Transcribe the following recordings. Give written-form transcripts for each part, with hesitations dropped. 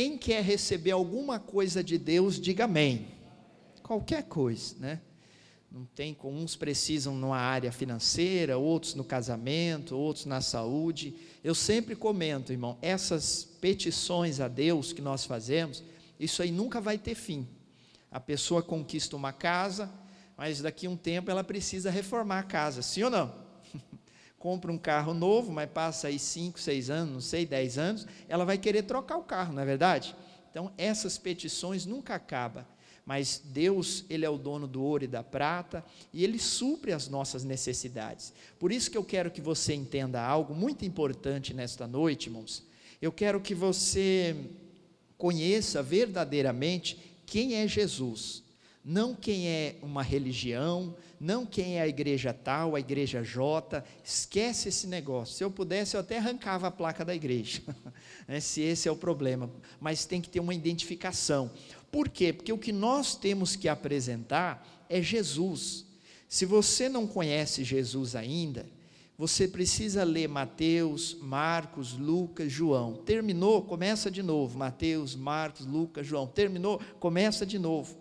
Quem quer receber alguma coisa de Deus, diga amém. Qualquer coisa, né? Não tem como, uns precisam numa área financeira, outros no casamento, outros na saúde. Eu sempre comento, irmão, essas petições a Deus que nós fazemos, isso aí nunca vai ter fim. A pessoa conquista uma casa, mas daqui a um tempo ela precisa reformar a casa, sim ou não? Compra um carro novo, mas passa aí 5, 6 anos, não sei, 10 anos, ela vai querer trocar o carro, não é verdade? Então, essas petições nunca acabam. Mas Deus, Ele é o dono do ouro e da prata, e Ele supre as nossas necessidades. Por isso que eu quero que você entenda algo muito importante nesta noite, irmãos. Eu quero que você conheça verdadeiramente quem é Jesus. Não quem é uma religião, não quem é a igreja tal, a igreja J, esquece esse negócio. Se eu pudesse, eu até arrancava a placa da igreja, se esse é o problema, mas tem que ter uma identificação. Por quê? Porque o que nós temos que apresentar é Jesus. Se você não conhece Jesus ainda, você precisa ler Mateus, Marcos, Lucas, João. Terminou? Começa de novo. Mateus, Marcos, Lucas, João. Terminou? Começa de novo.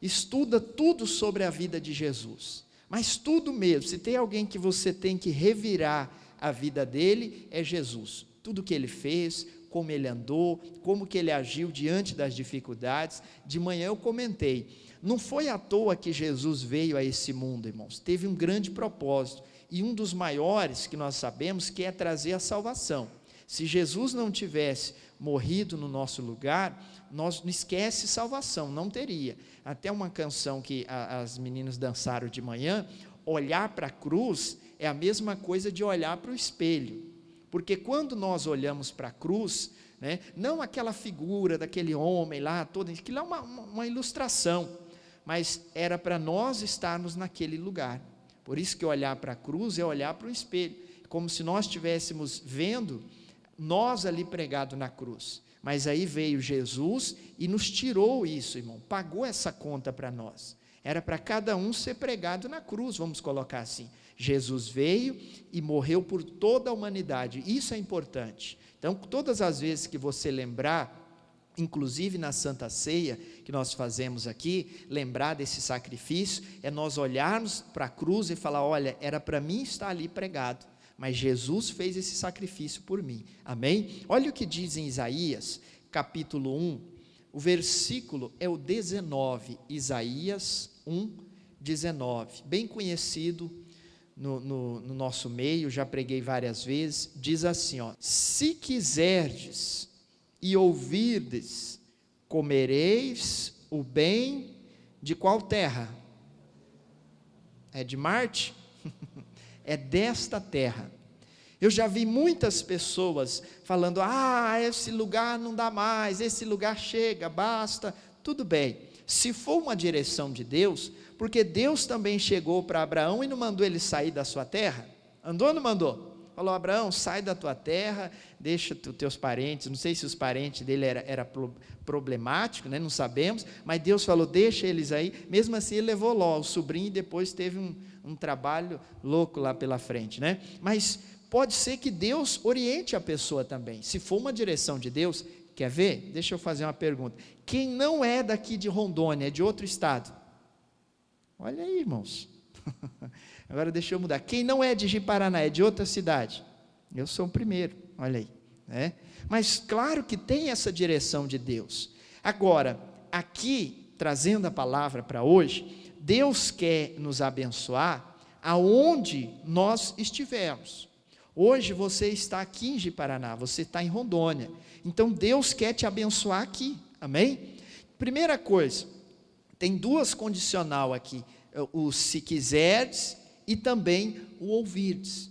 Estuda tudo sobre a vida de Jesus, mas tudo mesmo. Se tem alguém que você tem que revirar a vida dele, é Jesus. Tudo que ele fez, como ele andou, como que ele agiu diante das dificuldades. De manhã eu comentei, não foi à toa que Jesus veio a esse mundo, irmãos, teve um grande propósito, e um dos maiores que nós sabemos, que é trazer a salvação. Se Jesus não tivesse morrido no nosso lugar, nós não esquece salvação, não teria. Até uma canção que as meninas dançaram de manhã, olhar para a cruz é a mesma coisa de olhar para o espelho, porque quando nós olhamos para a cruz, né, não aquela figura daquele homem lá, aquilo é uma ilustração, mas era para nós estarmos naquele lugar. Por isso que olhar para a cruz é olhar para o espelho, como se nós estivéssemos vendo nós ali pregado na cruz. Mas aí veio Jesus e nos tirou isso, irmão, pagou essa conta para nós. Era para cada um ser pregado na cruz, vamos colocar assim. Jesus veio e morreu por toda a humanidade, isso é importante. Então, todas as vezes que você lembrar, inclusive na Santa Ceia, que nós fazemos aqui, lembrar desse sacrifício, é nós olharmos para a cruz e falar, olha, era para mim estar ali pregado, mas Jesus fez esse sacrifício por mim, amém? Olha o que diz em Isaías, capítulo 1, o versículo é o 19, Isaías 1, 19, bem conhecido no nosso meio, já preguei várias vezes, diz assim, ó, se quiserdes e ouvirdes, comereis o bem de qual terra? É de Marte? É desta terra. Eu já vi muitas pessoas falando, esse lugar não dá mais, esse lugar chega, basta, tudo bem, se for uma direção de Deus, porque Deus também chegou para Abraão e não mandou ele sair da sua terra, andou ou não mandou? Falou, Abraão, sai da tua terra, deixa os teus parentes, não sei se os parentes dele era problemático, né? Não sabemos, mas Deus falou, deixa eles aí, mesmo assim ele levou Ló, o sobrinho, e depois teve um trabalho louco lá pela frente, né? Mas pode ser que Deus oriente a pessoa também, se for uma direção de Deus. Quer ver? Deixa eu fazer uma pergunta, quem não é daqui de Rondônia, é de outro estado? Olha aí, irmãos, agora deixa eu mudar, quem não é de Ji-Paraná, é de outra cidade? Eu sou o primeiro, olha aí, né? Mas claro que tem essa direção de Deus. Agora, aqui, trazendo a palavra para hoje, Deus quer nos abençoar aonde nós estivermos. Hoje você está aqui em Ji-Paraná, você está em Rondônia, então Deus quer te abençoar aqui, amém? Primeira coisa, tem duas condicional aqui, o se quiserdes e também o ouvirdes.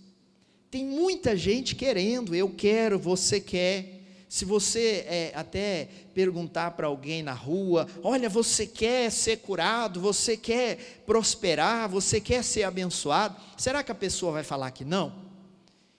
Tem muita gente querendo, eu quero, você quer. Se você até perguntar para alguém na rua, olha, você quer ser curado, você quer prosperar, você quer ser abençoado, será que a pessoa vai falar que não?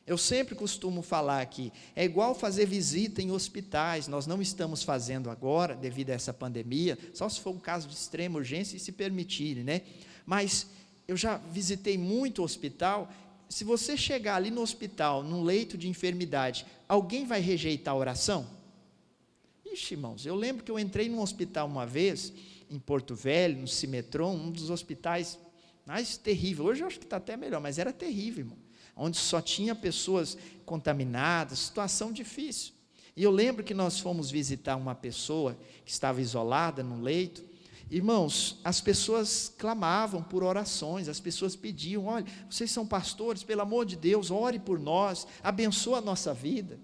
Eu sempre costumo falar aqui, é igual fazer visita em hospitais, nós não estamos fazendo agora, devido a essa pandemia, só se for um caso de extrema urgência e se permitirem, né? Mas eu já visitei muito hospital, se você chegar ali no hospital, num leito de enfermidade, alguém vai rejeitar a oração? Ixi, irmãos, eu lembro que eu entrei num hospital uma vez, em Porto Velho, no Cimetron, um dos hospitais mais terríveis. Hoje eu acho que está até melhor, mas era terrível, irmão. Onde só tinha pessoas contaminadas, situação difícil. E eu lembro que nós fomos visitar uma pessoa que estava isolada no leito. Irmãos, as pessoas clamavam por orações, as pessoas pediam: olha, vocês são pastores, pelo amor de Deus, ore por nós, abençoa a nossa vida.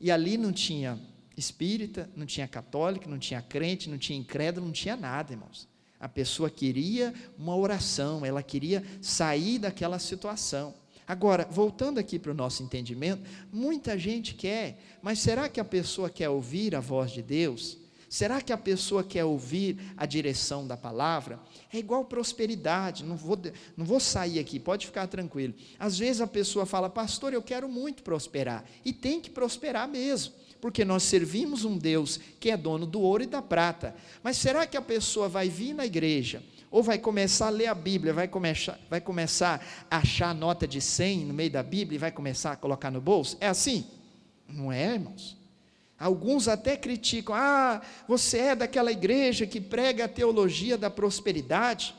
E ali não tinha espírita, não tinha católico, não tinha crente, não tinha incrédulo, não tinha nada, irmãos. A pessoa queria uma oração, ela queria sair daquela situação. Agora, voltando aqui para o nosso entendimento, muita gente quer, mas será que a pessoa quer ouvir a voz de Deus? Será que a pessoa quer ouvir a direção da palavra? É igual prosperidade, não vou sair aqui, pode ficar tranquilo. Às vezes a pessoa fala: pastor, eu quero muito prosperar, e tem que prosperar mesmo, porque nós servimos um Deus que é dono do ouro e da prata. Mas será que a pessoa vai vir na igreja, ou vai começar a ler a Bíblia, vai começar a achar nota de 100 no meio da Bíblia e vai começar a colocar no bolso? É assim? Não é, irmãos? Alguns até criticam: você é daquela igreja que prega a teologia da prosperidade.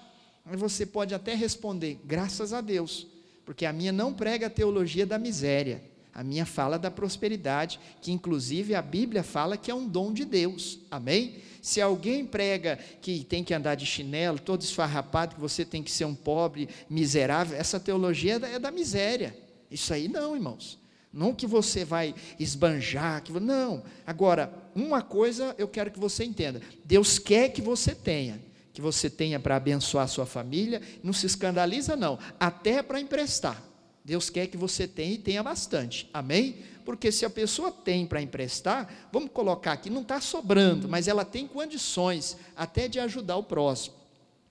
Mas você pode até responder: graças a Deus, porque a minha não prega a teologia da miséria, a minha fala da prosperidade, que inclusive a Bíblia fala que é um dom de Deus, amém? Se alguém prega que tem que andar de chinelo, todo esfarrapado, que você tem que ser um pobre, miserável, essa teologia é da miséria. Isso aí não, irmãos. Não que você vai esbanjar, não. Agora, uma coisa eu quero que você entenda: Deus quer que você tenha para abençoar a sua família. Não se escandaliza não, até para emprestar. Deus quer que você tenha, e tenha bastante, amém? Porque se a pessoa tem para emprestar, vamos colocar aqui, não está sobrando, mas ela tem condições até de ajudar o próximo.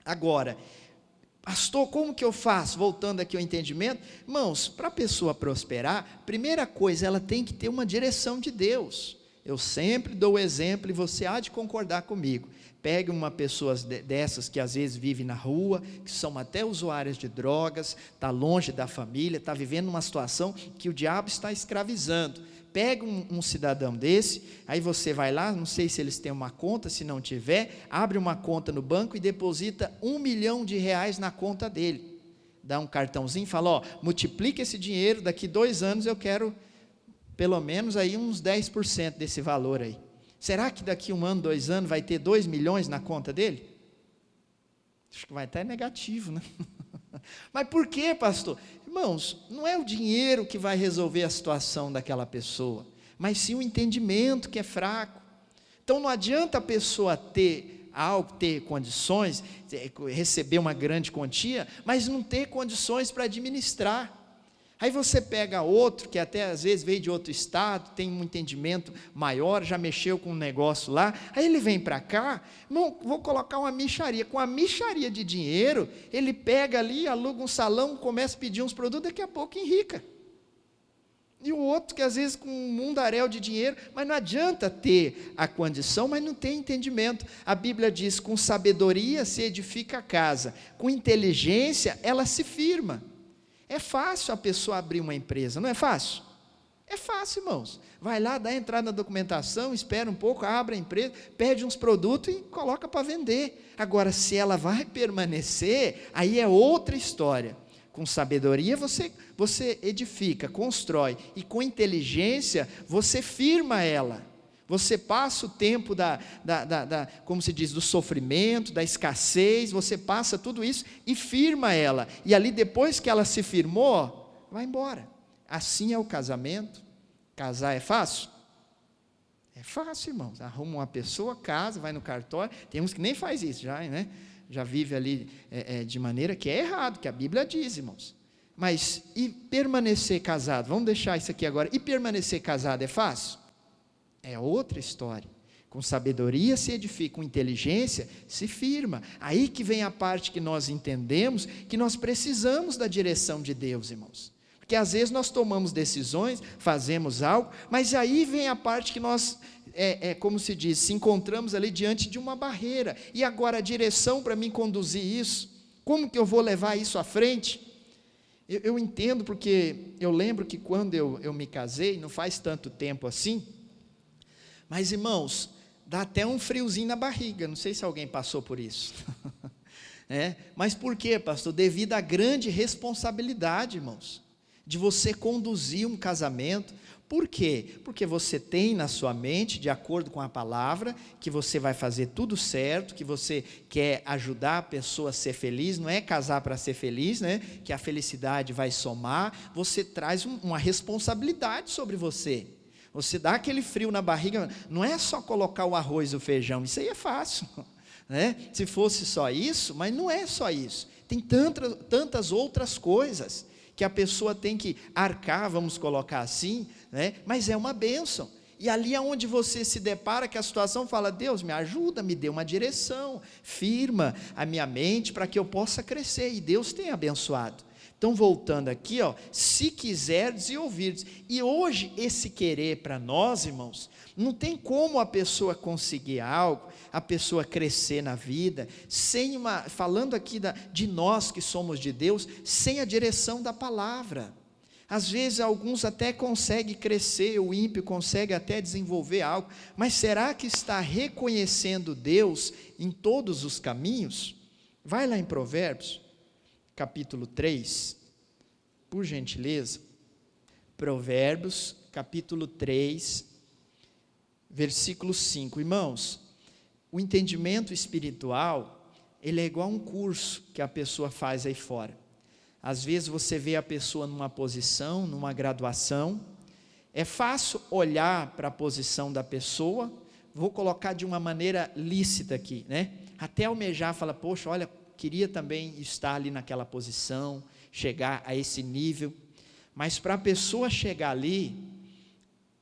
Agora, pastor, como que eu faço? Voltando aqui ao entendimento, irmãos, para a pessoa prosperar, primeira coisa, ela tem que ter uma direção de Deus. Eu sempre dou o exemplo, e você há de concordar comigo. Pegue uma pessoa dessas que às vezes vive na rua, que são até usuárias de drogas, está longe da família, está vivendo uma situação que o diabo está escravizando. Pega um cidadão desse, aí você vai lá, não sei se eles têm uma conta, se não tiver, abre uma conta no banco e deposita R$1 milhão na conta dele. Dá um cartãozinho e fala: multiplica esse dinheiro, daqui 2 anos eu quero pelo menos aí uns 10% desse valor aí. Será que daqui 1 ano, 2 anos vai ter 2 milhões na conta dele? Acho que vai estar negativo, né? Mas por quê, pastor? Irmãos, não é o dinheiro que vai resolver a situação daquela pessoa, mas sim o entendimento que é fraco. Então não adianta a pessoa ter algo, ter condições, receber uma grande quantia, mas não ter condições para administrar. Aí você pega outro, que até às vezes veio de outro estado, tem um entendimento maior, já mexeu com um negócio lá, aí ele vem para cá, não, vou colocar uma mixaria, com a mixaria de dinheiro, ele pega ali, aluga um salão, começa a pedir uns produtos, daqui a pouco enrica. E o outro que às vezes com um mundaréu de dinheiro, mas não adianta ter a condição, mas não tem entendimento. A Bíblia diz: com sabedoria se edifica a casa, com inteligência ela se firma. É fácil a pessoa abrir uma empresa, não é fácil? É fácil, irmãos. Vai lá, dá entrada na documentação, espera um pouco, abre a empresa, pede uns produtos e coloca para vender. Agora, se ela vai permanecer, aí é outra história. Com sabedoria você edifica, constrói, e com inteligência você firma ela. Você passa o tempo como se diz, do sofrimento, da escassez, você passa tudo isso e firma ela. E ali depois que ela se firmou, vai embora. Assim é o casamento. Casar é fácil? É fácil, irmãos. Arruma uma pessoa, casa, vai no cartório. Tem uns que nem faz isso já, né? Já vive ali de maneira que é errado, que a Bíblia diz, irmãos. Mas e permanecer casado? Vamos deixar isso aqui agora. E permanecer casado é fácil? É outra história. Com sabedoria se edifica, com inteligência se firma. Aí que vem a parte que nós entendemos, que nós precisamos da direção de Deus, irmãos. Porque às vezes nós tomamos decisões, fazemos algo, mas aí vem a parte que nós, como se diz, se encontramos ali diante de uma barreira. E agora a direção para mim conduzir isso, como que eu vou levar isso à frente? Eu entendo, porque eu lembro que quando eu me casei, não faz tanto tempo assim, mas irmãos, dá até um friozinho na barriga, não sei se alguém passou por isso. Mas por quê, pastor? Devido à grande responsabilidade, irmãos, de você conduzir um casamento. Por quê? Porque você tem na sua mente, de acordo com a palavra, que você vai fazer tudo certo, que você quer ajudar a pessoa a ser feliz, não é casar para ser feliz, que a felicidade vai somar. Você traz uma responsabilidade sobre você. Você dá aquele frio na barriga, não é só colocar o arroz e o feijão, isso aí é fácil, se fosse só isso, mas não é só isso, tem tantas outras coisas, que a pessoa tem que arcar, vamos colocar assim, mas é uma bênção, e ali é onde você se depara que a situação fala, Deus me ajuda, me dê uma direção, firma a minha mente, para que eu possa crescer, e Deus tem abençoado. Então voltando aqui, se quiserdes e ouvirdes, e hoje esse querer para nós, irmãos, não tem como a pessoa conseguir algo, a pessoa crescer na vida, falando aqui de nós que somos de Deus, sem a direção da palavra. Às vezes alguns até conseguem crescer, o ímpio consegue até desenvolver algo, mas será que está reconhecendo Deus em todos os caminhos? Vai lá em Provérbios, capítulo 3, por gentileza. Provérbios, capítulo 3, versículo 5. Irmãos, o entendimento espiritual, ele é igual a um curso que a pessoa faz aí fora. Às vezes você vê a pessoa numa posição, numa graduação, é fácil olhar para a posição da pessoa, vou colocar de uma maneira lícita aqui, até almejar, falar, poxa, olha, queria também estar ali naquela posição, chegar a esse nível, mas para a pessoa chegar ali,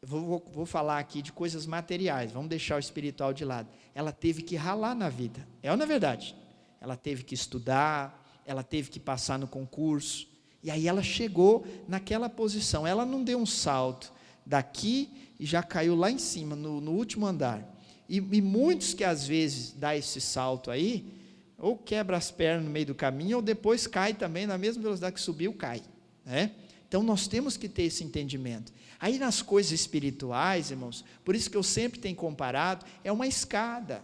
vou falar aqui de coisas materiais, vamos deixar o espiritual de lado, ela teve que ralar na vida, ou não é verdade? Ela teve que estudar, ela teve que passar no concurso, e aí ela chegou naquela posição, ela não deu um salto daqui e já caiu lá em cima, no último andar, e muitos que às vezes dá esse salto aí, ou quebra as pernas no meio do caminho, ou depois cai também, na mesma velocidade que subiu, cai, Então nós temos que ter esse entendimento. Aí nas coisas espirituais, irmãos, por isso que eu sempre tenho comparado, é uma escada,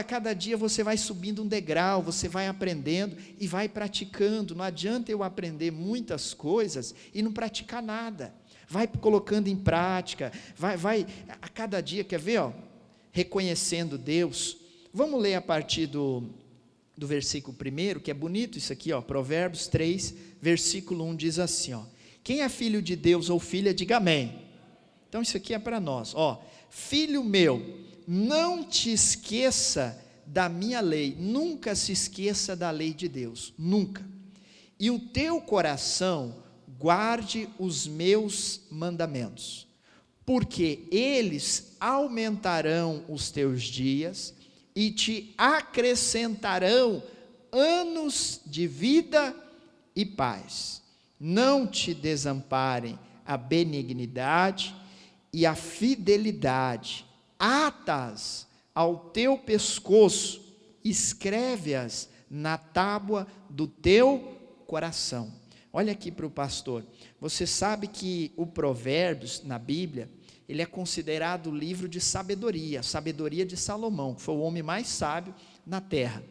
cada dia você vai subindo um degrau, você vai aprendendo e vai praticando, não adianta eu aprender muitas coisas e não praticar nada, vai colocando em prática, vai a cada dia, quer ver, reconhecendo Deus. Vamos ler a partir do versículo 1, que é bonito isso aqui, Provérbios 3, versículo 1, diz assim, quem é filho de Deus ou filha, diga amém. Então isso aqui é para nós, filho meu, não te esqueça da minha lei, nunca se esqueça da lei de Deus, nunca, e o teu coração guarde os meus mandamentos, porque eles aumentarão os teus dias, e te acrescentarão anos de vida e paz. Não te desamparem a benignidade e a fidelidade, ata-as ao teu pescoço, escreve-as na tábua do teu coração. Olha aqui para o pastor, você sabe que o Provérbios na Bíblia, ele é considerado o livro de sabedoria, sabedoria de Salomão, que foi o homem mais sábio na terra.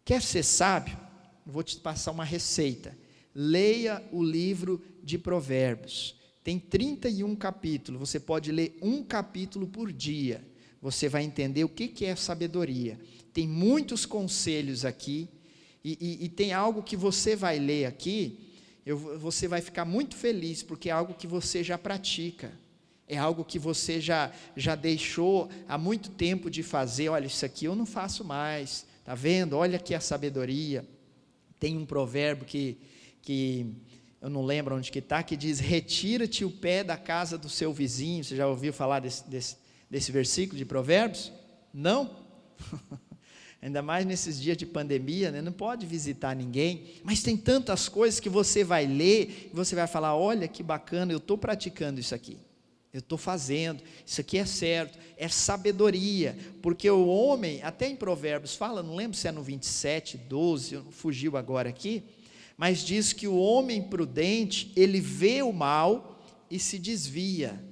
Quer ser sábio? Vou te passar uma receita, leia o livro de Provérbios, tem 31 capítulos, você pode ler um capítulo por dia, você vai entender o que é sabedoria, tem muitos conselhos aqui, e tem algo que você vai ler aqui, você vai ficar muito feliz, porque é algo que você já pratica, é algo que você já deixou há muito tempo de fazer. Olha, isso aqui eu não faço mais, está vendo? Olha aqui a sabedoria. Tem um provérbio que eu não lembro onde que está, que diz, retira-te o pé da casa do seu vizinho. Você já ouviu falar desse versículo de Provérbios? Não? Ainda mais nesses dias de pandemia, não pode visitar ninguém, mas tem tantas coisas que você vai ler, e você vai falar, olha que bacana, eu estou praticando isso aqui. Eu estou fazendo, isso aqui é certo, é sabedoria, porque o homem, até em Provérbios fala, não lembro se é no 27, 12, fugiu agora aqui, mas diz que o homem prudente, ele vê o mal e se desvia,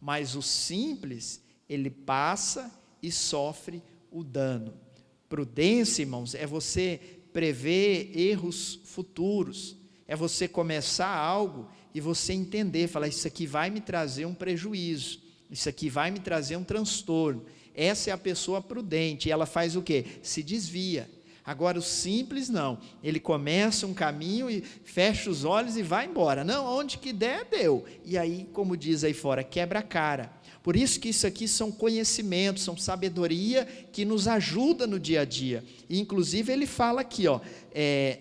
mas o simples, ele passa e sofre o dano. Prudência, irmãos, é você prever erros futuros, é você começar algo e você entender, falar, isso aqui vai me trazer um prejuízo, isso aqui vai me trazer um transtorno. Essa é a pessoa prudente, e ela faz o quê? Se desvia. Agora o simples não, ele começa um caminho e fecha os olhos e vai embora. Não, onde que der, deu. E aí, como diz aí fora, quebra a cara. Por isso que isso aqui são conhecimentos, são sabedoria que nos ajuda no dia a dia. E inclusive ele fala aqui,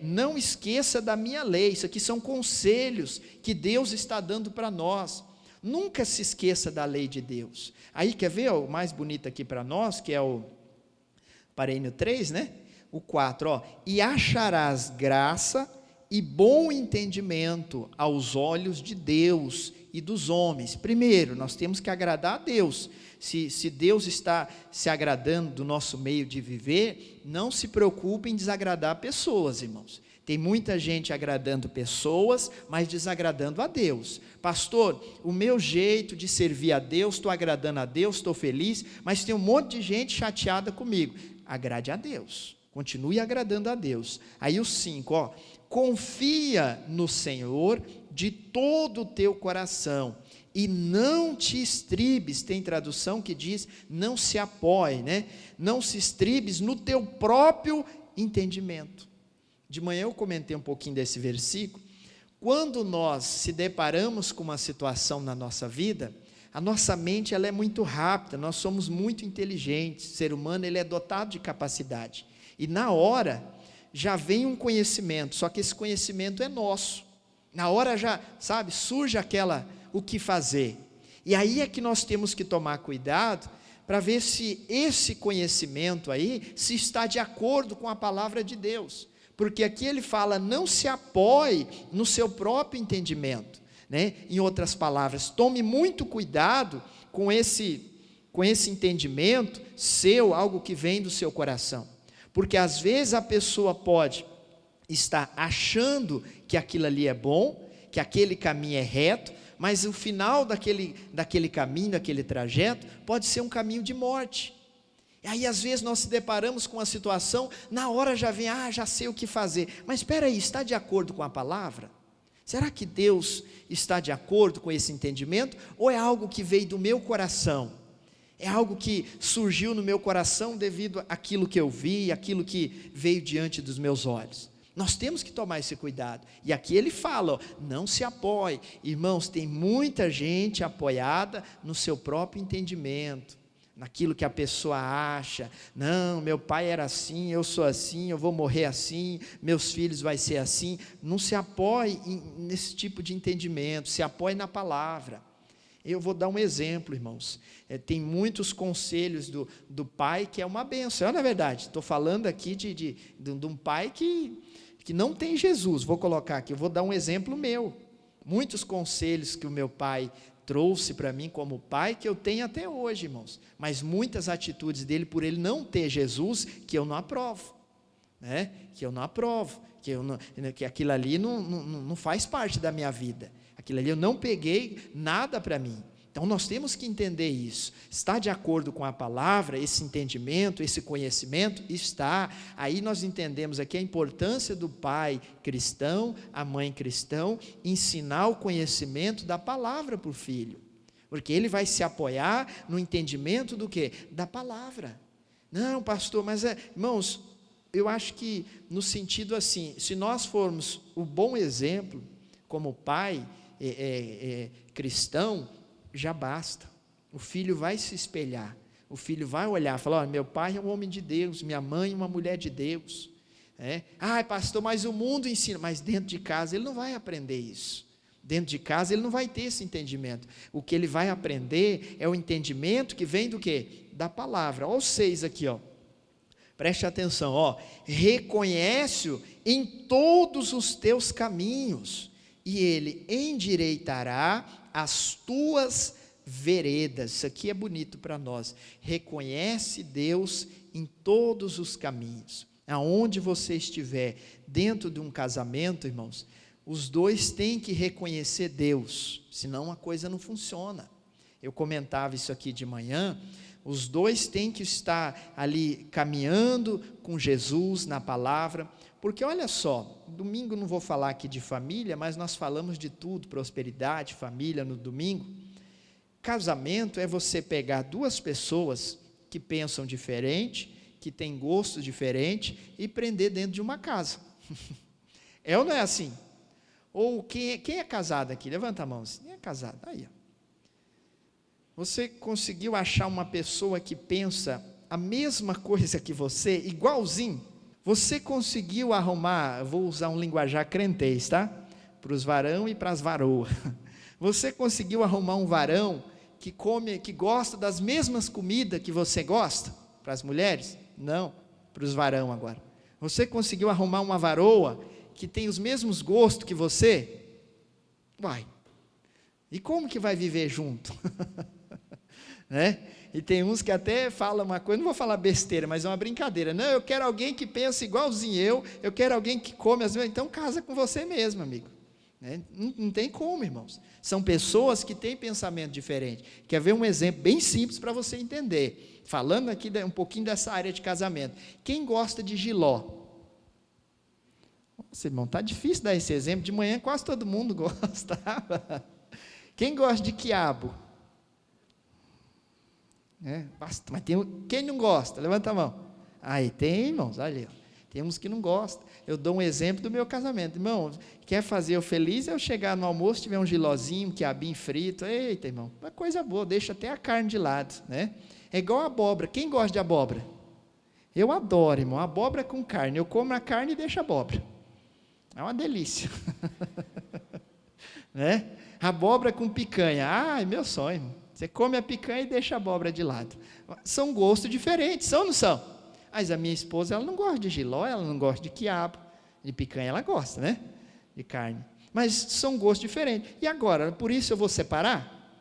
não esqueça da minha lei. Isso aqui são conselhos que Deus está dando para nós. Nunca se esqueça da lei de Deus. Aí quer ver o mais bonito aqui para nós, que é o parênio 3, né? O 4, e acharás graça e bom entendimento aos olhos de Deus e dos homens. Primeiro, nós temos que agradar a Deus. Se Deus está se agradando do nosso meio de viver, não se preocupe em desagradar pessoas, irmãos. Tem muita gente agradando pessoas, mas desagradando a Deus. Pastor, o meu jeito de servir a Deus, estou agradando a Deus, estou feliz, mas tem um monte de gente chateada comigo. Agrade a Deus. Continue agradando a Deus. Aí o 5, confia no Senhor de todo o teu coração e não te estribes. Tem tradução que diz, não se apoie, né? Não se estribes no teu próprio entendimento. De manhã eu comentei um pouquinho desse versículo. Quando nós se deparamos com uma situação na nossa vida, a nossa mente ela é muito rápida, nós somos muito inteligentes, o ser humano ele é dotado de capacidade. E na hora, já vem um conhecimento, só que esse conhecimento é nosso. Na hora já, surge o que fazer. E aí é que nós temos que tomar cuidado, para ver se esse conhecimento aí, se está de acordo com a palavra de Deus. Porque aqui ele fala, não se apoie no seu próprio entendimento. Né? Em outras palavras, tome muito cuidado com esse entendimento seu, algo que vem do seu coração. Porque às vezes a pessoa pode estar achando que aquilo ali é bom, que aquele caminho é reto, mas o final daquele caminho, daquele trajeto, pode ser um caminho de morte. E aí às vezes nós se deparamos com uma situação, na hora já vem, já sei o que fazer. Mas espera aí, está de acordo com a palavra? Será que Deus está de acordo com esse entendimento? Ou é algo que veio do meu coração? É algo que surgiu no meu coração devido àquilo que eu vi, aquilo que veio diante dos meus olhos. Nós temos que tomar esse cuidado. E aqui ele fala, não se apoie. Irmãos, tem muita gente apoiada no seu próprio entendimento, naquilo que a pessoa acha. Não, meu pai era assim, eu sou assim, eu vou morrer assim, meus filhos vai ser assim. Não se apoie nesse tipo de entendimento, se apoie na palavra. Eu vou dar um exemplo, irmãos. Tem muitos conselhos do pai que é uma bênção. Não é verdade? Estou falando aqui de um pai que não tem Jesus. Vou colocar aqui, eu vou dar um exemplo meu. Muitos conselhos que o meu pai trouxe para mim como pai, que eu tenho até hoje, irmãos. Mas muitas atitudes dele, por ele não ter Jesus, que eu não aprovo. Né? Que eu não aprovo. Que aquilo ali não faz parte da minha vida. Aquilo ali eu não peguei nada para mim. Então nós temos que entender isso. Está de acordo com a palavra, esse entendimento, esse conhecimento? Está. Aí nós entendemos aqui a importância do pai cristão, a mãe cristão, ensinar o conhecimento da palavra para o filho. Porque ele vai se apoiar no entendimento do quê? Da palavra. Não, pastor, mas irmãos, eu acho que no sentido assim, se nós formos o bom exemplo, como pai cristão, já basta. O filho vai se espelhar, o filho vai olhar, falar, meu pai é um homem de Deus, minha mãe é uma mulher de Deus. Pastor, mas o mundo ensina, mas dentro de casa ele não vai aprender isso. Dentro de casa ele não vai ter esse entendimento. O que ele vai aprender é o entendimento que vem do quê? Da palavra. Olha os 6 aqui, preste atenção, reconhece-o em todos os teus caminhos, e ele endireitará as tuas veredas. Isso aqui é bonito para nós. Reconhece Deus em todos os caminhos. Aonde você estiver, dentro de um casamento, irmãos, os dois têm que reconhecer Deus, senão a coisa não funciona. Eu comentava isso aqui de manhã, os dois têm que estar ali caminhando com Jesus na palavra, porque olha só, domingo não vou falar aqui de família, mas nós falamos de tudo, prosperidade, família no domingo. Casamento é você pegar duas pessoas que pensam diferente, que têm gosto diferente e prender dentro de uma casa. É ou não é assim? Ou quem é casado aqui? Levanta a mão. Quem é casado? Aí, ó. Você conseguiu achar uma pessoa que pensa a mesma coisa que você, igualzinho? Você conseguiu arrumar, vou usar um linguajar crentez, tá? Para os varão e para as varoas. Você conseguiu arrumar um varão que gosta das mesmas comidas que você gosta? Para as mulheres? Não, para os varão agora. Você conseguiu arrumar uma varoa que tem os mesmos gostos que você? Uai, e como que vai viver junto? Né? E tem uns que até falam uma coisa, não vou falar besteira, mas é uma brincadeira. Não, eu quero alguém que pensa igualzinho eu quero alguém que come as mesmas. Então casa com você mesmo, amigo. Né? Não tem como, irmãos. São pessoas que têm pensamento diferente. Quer ver um exemplo bem simples para você entender? Falando aqui um pouquinho dessa área de casamento. Quem gosta de jiló? Nossa, irmão, está difícil dar esse exemplo. De manhã quase todo mundo gostava. Quem gosta de quiabo? Mas quem não gosta? Levanta a mão. Aí tem, irmãos, olha, tem uns que não gostam. Eu dou um exemplo do meu casamento. Irmão, quer fazer eu feliz? Eu chegar no almoço, tiver um gilózinho, um quiabinho frito. Eita, irmão, uma coisa boa, deixa até a carne de lado, né? É igual a abóbora. Quem gosta de abóbora? Eu adoro, irmão, abóbora com carne. Eu como a carne e deixo a abóbora. É uma delícia. Né? Abóbora com picanha. É meu sonho, irmão. Você come a picanha e deixa a abóbora de lado. São gostos diferentes, são ou não são? Mas a minha esposa, ela não gosta de jiló, ela não gosta de quiabo, de picanha ela gosta, né? De carne. Mas são gostos diferentes. E agora, por isso eu vou separar?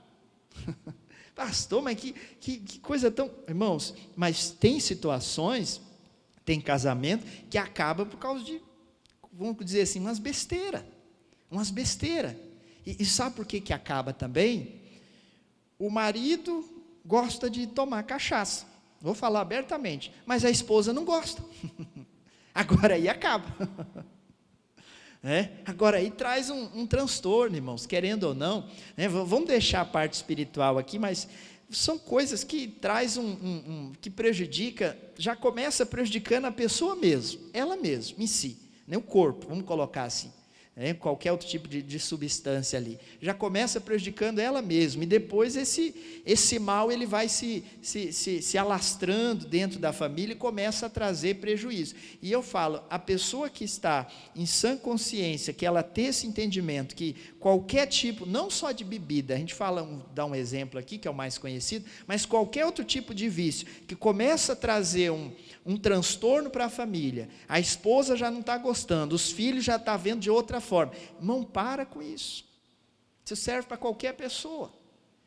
Pastor, mas que coisa tão... Irmãos, mas tem situações, tem casamento, que acaba por causa de, vamos dizer assim, umas besteiras. E sabe por que acaba também? O marido gosta de tomar cachaça, vou falar abertamente, mas a esposa não gosta. Agora aí acaba. Agora aí traz um transtorno, irmãos, querendo ou não. Vamos deixar a parte espiritual aqui, mas são coisas que traz que prejudica, já começa prejudicando a pessoa mesmo, ela mesma, em si, o corpo, vamos colocar assim. Qualquer outro tipo de substância ali, já começa prejudicando ela mesma, e depois esse mal ele vai se alastrando dentro da família e começa a trazer prejuízo. E eu falo, a pessoa que está em sã consciência, que ela tem esse entendimento, que qualquer tipo, não só de bebida, a gente dá um exemplo aqui, que é o mais conhecido, mas qualquer outro tipo de vício, que começa a trazer um transtorno para a família, a esposa já não está gostando, os filhos já estão vendo de outra forma. Irmão, para com isso. Isso serve para qualquer pessoa.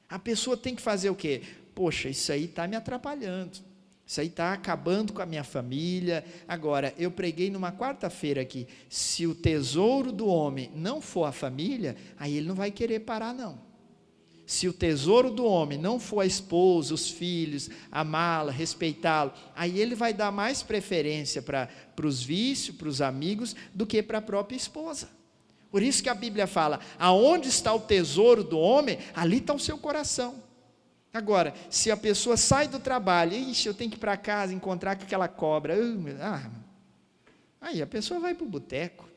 A pessoa tem que fazer o quê? Poxa, isso aí está me atrapalhando, isso aí está acabando com a minha família. Agora, eu preguei numa quarta-feira aqui, se o tesouro do homem não for a família, aí ele não vai querer parar não. Se o tesouro do homem não for a esposa, os filhos, amá-la, respeitá-lo, aí ele vai dar mais preferência para os vícios, para os amigos, do que para a própria esposa. Por isso que a Bíblia fala, aonde está o tesouro do homem, ali está o seu coração. Agora, se a pessoa sai do trabalho, eu tenho que ir para casa encontrar com aquela cobra, aí a pessoa vai para o boteco.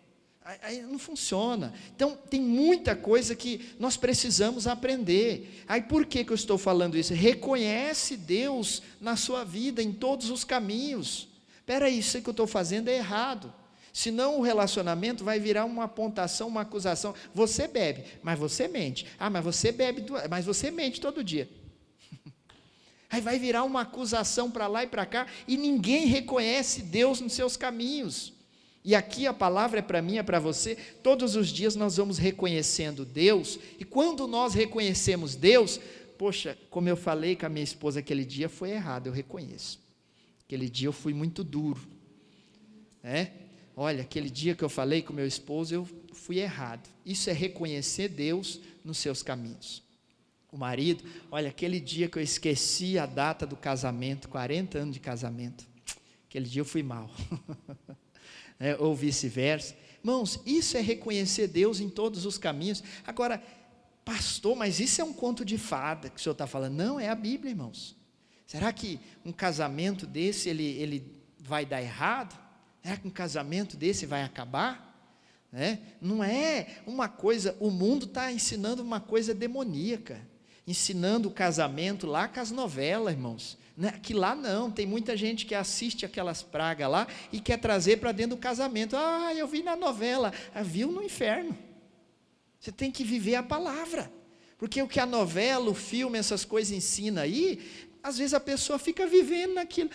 Aí não funciona. Então tem muita coisa que nós precisamos aprender. Aí por que eu estou falando isso? Reconhece Deus na sua vida, em todos os caminhos. Espera aí, isso que eu estou fazendo é errado. Senão o relacionamento vai virar uma apontação, uma acusação. Você bebe, mas você mente. Mas você bebe, mas você mente todo dia. Aí vai virar uma acusação para lá e para cá, e ninguém reconhece Deus nos seus caminhos. E aqui a palavra é para mim, é para você, todos os dias nós vamos reconhecendo Deus, e quando nós reconhecemos Deus, poxa, como eu falei com a minha esposa aquele dia, foi errado, eu reconheço, aquele dia eu fui muito duro, olha, aquele dia que eu falei com meu esposo, eu fui errado. Isso é reconhecer Deus nos seus caminhos. o marido, olha, aquele dia que eu esqueci a data do casamento, 40 anos de casamento, aquele dia eu fui mal, ou vice-versa. Irmãos, isso é reconhecer Deus em todos os caminhos. Agora, pastor, mas isso é um conto de fada que o senhor está falando? Não, é a Bíblia, irmãos. Será que um casamento desse, ele vai dar errado? Será que um casamento desse vai acabar? Não é uma coisa, o mundo está ensinando uma coisa demoníaca, ensinando o casamento lá com as novelas, irmãos, que lá não, tem muita gente que assiste aquelas pragas lá, e quer trazer para dentro do casamento. Eu vi na novela, viu no inferno. Você tem que viver a palavra, porque o que a novela, o filme, essas coisas ensina aí, às vezes a pessoa fica vivendo naquilo.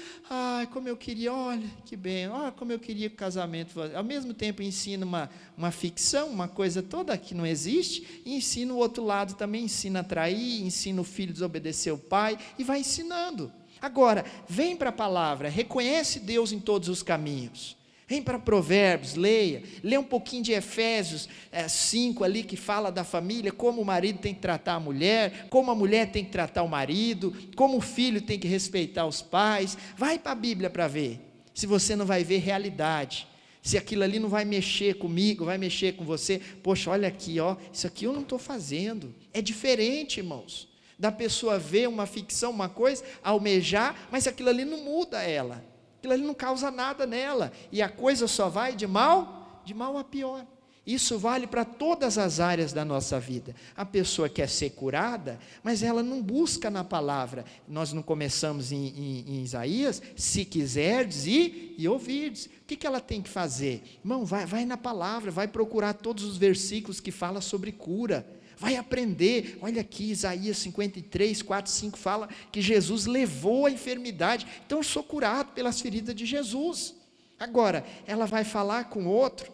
Como eu queria, olha, que bem, como eu queria que o casamento fosse. Ao mesmo tempo ensina uma ficção, uma coisa toda que não existe, e ensina o outro lado também, ensina a trair, ensina o filho a desobedecer o pai, e vai ensinando. Agora, vem para a palavra, reconhece Deus em todos os caminhos. Vem para Provérbios, lê um pouquinho de Efésios 5 ali, que fala da família, como o marido tem que tratar a mulher, como a mulher tem que tratar o marido, como o filho tem que respeitar os pais. Vai para a Bíblia para ver, se você não vai ver realidade, se aquilo ali não vai mexer comigo, vai mexer com você. Poxa, olha aqui, isso aqui eu não estou fazendo. É diferente, irmãos, da pessoa ver uma ficção, uma coisa, almejar, mas aquilo ali não muda ela. Aquilo ali não causa nada nela, e a coisa só vai de mal a pior. Isso vale para todas as áreas da nossa vida. A pessoa quer ser curada, mas ela não busca na palavra. Nós não começamos em Isaías, se quiserdes e ouvirdes. O que ela tem que fazer? Irmão, vai na palavra, vai procurar todos os versículos que falam sobre cura. Vai aprender. Olha aqui, Isaías 53, 4, 5 fala que Jesus levou a enfermidade. Então eu sou curado pelas feridas de Jesus. Agora, ela vai falar com outro,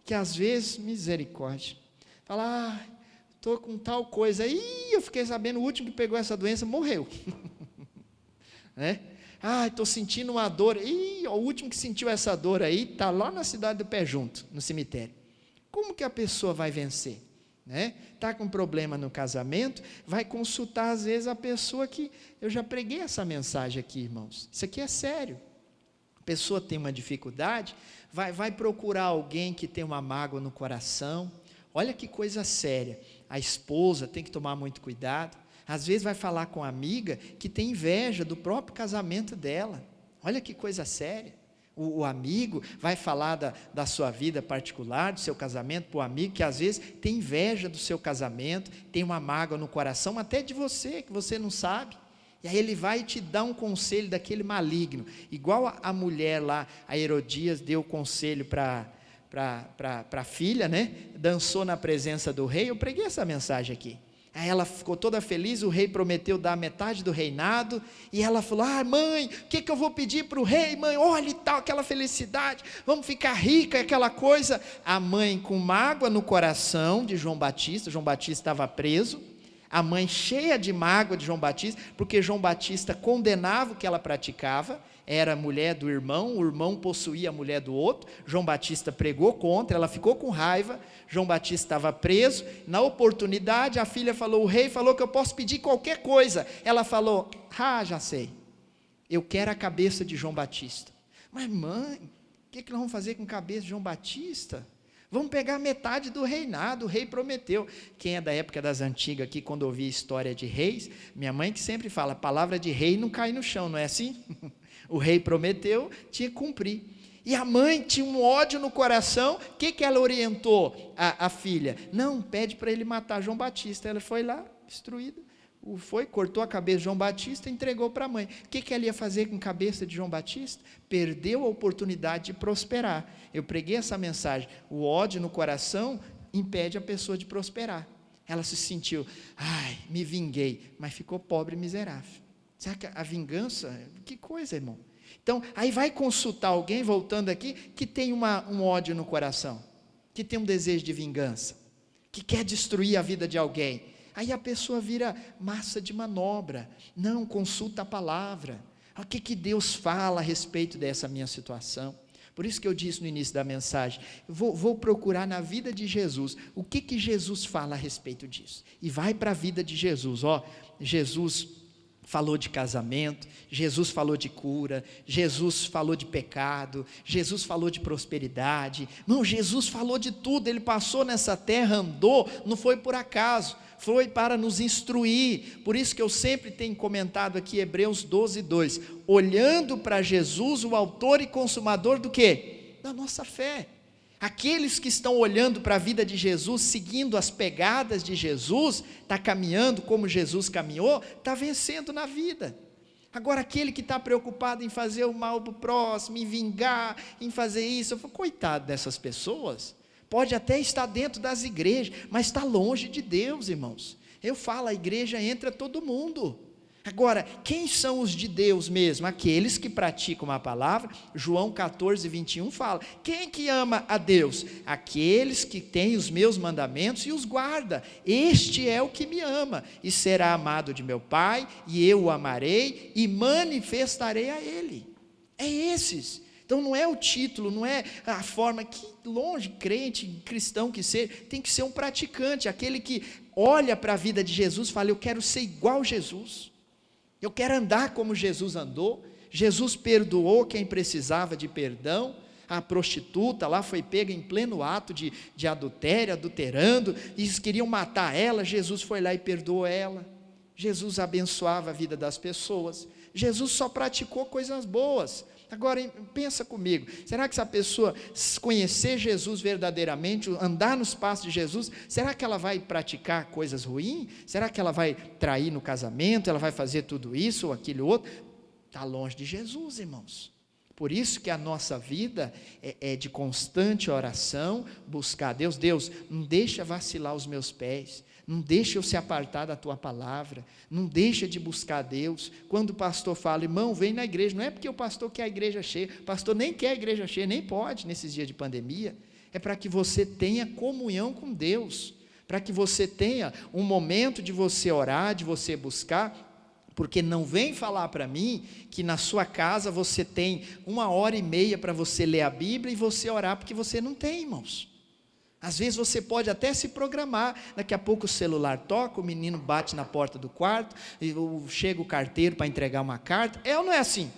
que às vezes, misericórdia, fala, estou com tal coisa, eu fiquei sabendo, o último que pegou essa doença morreu. Estou sentindo uma dor, o último que sentiu essa dor aí, está lá na cidade do Pé Junto, no cemitério. Como que a pessoa vai vencer? Está com problema no casamento, vai consultar às vezes a pessoa que, eu já preguei essa mensagem aqui, irmãos, isso aqui é sério. A pessoa tem uma dificuldade, vai procurar alguém que tem uma mágoa no coração. Olha que coisa séria. A esposa tem que tomar muito cuidado. Às vezes vai falar com a amiga que tem inveja do próprio casamento dela. Olha que coisa séria. O amigo vai falar da sua vida particular, do seu casamento, para o amigo que às vezes tem inveja do seu casamento, tem uma mágoa no coração, até de você, que você não sabe. E aí ele vai te dar um conselho daquele maligno, igual a mulher lá, a Herodias deu conselho para a filha, dançou na presença do rei. Eu preguei essa mensagem aqui. Aí ela ficou toda feliz, o rei prometeu dar metade do reinado, e ela falou, mãe, o que eu vou pedir para o rei, mãe, olha e tal, aquela felicidade, vamos ficar rica, aquela coisa. A mãe com mágoa no coração de João Batista estava preso, a mãe cheia de mágoa de João Batista, porque João Batista condenava o que ela praticava, era a mulher do irmão, o irmão possuía a mulher do outro, João Batista pregou contra, ela ficou com raiva, João Batista estava preso, na oportunidade a filha falou, o rei falou que eu posso pedir qualquer coisa, ela falou, já sei, eu quero a cabeça de João Batista. Mas mãe, o que nós vamos fazer com a cabeça de João Batista? Vamos pegar metade do reinado, o rei prometeu. Quem é da época das antigas aqui, quando ouvia história de reis, minha mãe que sempre fala, palavra de rei não cai no chão, não é assim? O rei prometeu, tinha que cumprir. E a mãe tinha um ódio no coração, o que ela orientou a filha? Não, pede para ele matar João Batista. Ela foi lá, destruída, cortou a cabeça de João Batista e entregou para a mãe. O que ela ia fazer com a cabeça de João Batista? Perdeu a oportunidade de prosperar. Eu preguei essa mensagem, o ódio no coração impede a pessoa de prosperar. Ela se sentiu, me vinguei, mas ficou pobre e miserável. Será que a vingança, que coisa, irmão? Então, aí vai consultar alguém, voltando aqui, que tem um ódio no coração, que tem um desejo de vingança, que quer destruir a vida de alguém. Aí a pessoa vira massa de manobra. Não, consulta a palavra. O que Deus fala a respeito dessa minha situação? Por isso que eu disse no início da mensagem, vou procurar na vida de Jesus, o que Jesus fala a respeito disso. E vai para a vida de Jesus, Jesus falou de casamento, Jesus falou de cura, Jesus falou de pecado, Jesus falou de prosperidade. Não, Jesus falou de tudo, ele passou nessa terra, andou, não foi por acaso, foi para nos instruir. Por isso que eu sempre tenho comentado aqui Hebreus 12:2, olhando para Jesus, o autor e consumador do quê? Da nossa fé. Aqueles que estão olhando para a vida de Jesus, seguindo as pegadas de Jesus, está caminhando como Jesus caminhou, está vencendo na vida. Agora aquele que está preocupado em fazer o mal para o próximo, em vingar, em fazer isso, eu falo, coitado dessas pessoas. Pode até estar dentro das igrejas, mas está longe de Deus, irmãos. Eu falo, a igreja entra todo mundo. Agora, quem são os de Deus mesmo? Aqueles que praticam a palavra. João 14:21 fala, quem que ama a Deus? Aqueles que têm os meus mandamentos e os guarda. Este é o que me ama, e será amado de meu Pai, e eu o amarei, e manifestarei a Ele. É esses. Então não é o título, não é a forma, que longe, crente, cristão que seja, tem que ser um praticante, aquele que olha para a vida de Jesus e fala, eu quero ser igual a Jesus, eu quero andar como Jesus andou. Jesus perdoou quem precisava de perdão. A prostituta lá foi pega em pleno ato de adultério, adulterando, e eles queriam matar ela, Jesus foi lá e perdoou ela. Jesus abençoava a vida das pessoas, Jesus só praticou coisas boas. Agora, pensa comigo, será que se a pessoa conhecer Jesus verdadeiramente, andar nos passos de Jesus, será que ela vai praticar coisas ruins? Será que ela vai trair no casamento, ela vai fazer tudo isso ou aquilo outro? Está longe de Jesus, irmãos. Por isso que a nossa vida é de constante oração, buscar Deus. Deus, não deixa vacilar os meus pés, não deixa eu se apartar da tua palavra, não deixa de buscar Deus. Quando o pastor fala, irmão, vem na igreja, não é porque o pastor quer a igreja cheia, o pastor nem quer a igreja cheia, nem pode nesses dias de pandemia, é para que você tenha comunhão com Deus, para que você tenha um momento de você orar, de você buscar. Porque não vem falar para mim que na sua casa você tem 1h30 para você ler a Bíblia e você orar, porque você não tem, irmãos. Às vezes você pode até se programar, daqui a pouco o celular toca, o menino bate na porta do quarto, chega o carteiro para entregar uma carta, ou não é assim?